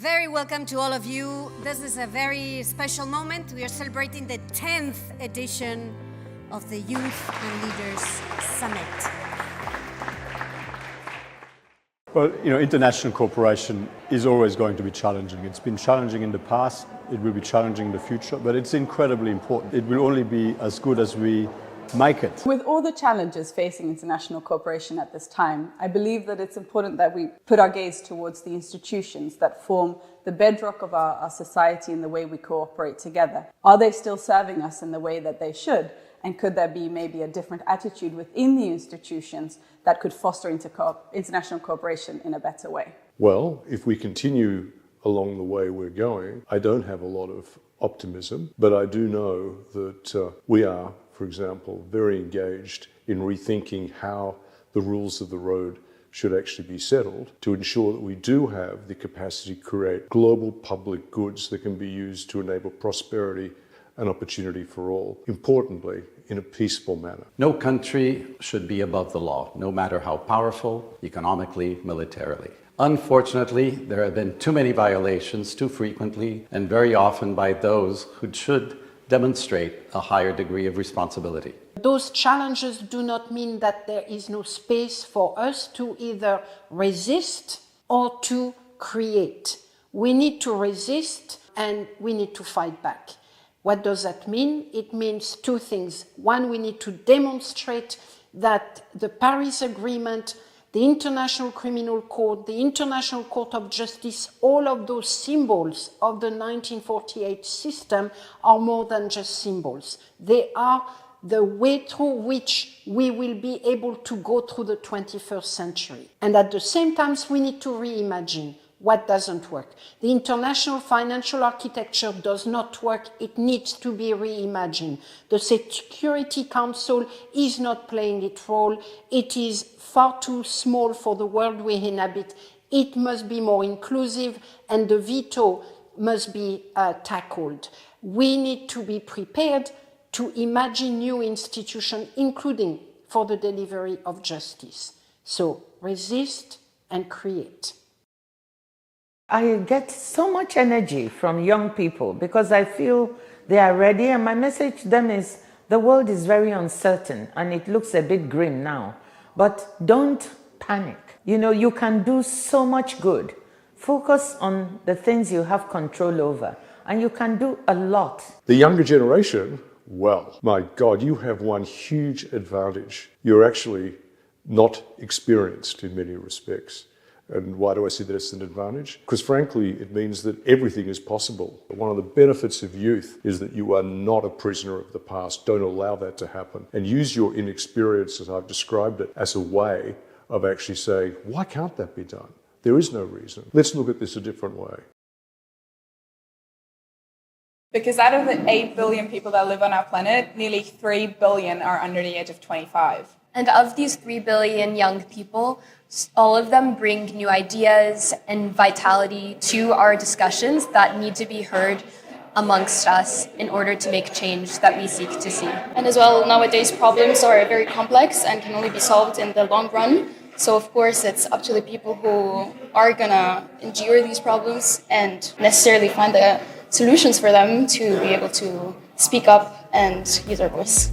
Very welcome to all of you. This is a very special moment. We are celebrating the 10th edition of the Youth and Leaders Summit. Well, international cooperation is always going to be challenging. It's been challenging in the past, it will be challenging in the future, but it's incredibly important. It will only be as good as we make it. With all the challenges facing international cooperation at this time, I believe that it's important that we put our gaze towards the institutions that form the bedrock of our society and the way we cooperate together. Are they still serving us in the way that they should? And could there be maybe a different attitude within the institutions that could foster international cooperation in a better way? Well, if we continue along the way we're going, I don't have a lot of optimism, but I do know that we are, for example, very engaged in rethinking how the rules of the road should actually be settled to ensure that we do have the capacity to create global public goods that can be used to enable prosperity and opportunity for all, importantly, in a peaceful manner. No country should be above the law, no matter how powerful, economically, militarily. Unfortunately, there have been too many violations, too frequently, and very often by those who should demonstrate a higher degree of responsibility. Those challenges do not mean that there is no space for us to either resist or to create. We need to resist and we need to fight back. What does that mean? It means two things. One, we need to demonstrate that the Paris Agreement, the International Criminal Court, the International Court of Justice, all of those symbols of the 1948 system are more than just symbols. They are the way through which we will be able to go through the 21st century. And at the same time, we need to reimagine what doesn't work. The international financial architecture does not work. It needs to be reimagined. The Security Council is not playing its role. It is far too small for the world we inhabit. It must be more inclusive, and the veto must be tackled. We need to be prepared to imagine new institutions, including for the delivery of justice. So resist and create. I get so much energy from young people because I feel they are ready, and my message to them is the world is very uncertain and it looks a bit grim now, but don't panic. You can do so much good. Focus on the things you have control over and you can do a lot. The younger generation, well, my God, you have one huge advantage. You're actually not experienced in many respects. And why do I see that as an advantage? Because frankly, it means that everything is possible. One of the benefits of youth is that you are not a prisoner of the past. Don't allow that to happen. And use your inexperience, as I've described it, as a way of actually saying, why can't that be done? There is no reason. Let's look at this a different way. Because out of the 8 billion people that live on our planet, nearly 3 billion are under the age of 25. And of these 3 billion young people, all of them bring new ideas and vitality to our discussions that need to be heard amongst us in order to make change that we seek to see. And as well, nowadays problems are very complex and can only be solved in the long run. So of course, it's up to the people who are gonna endure these problems and necessarily find the solutions for them to be able to speak up and use their voice.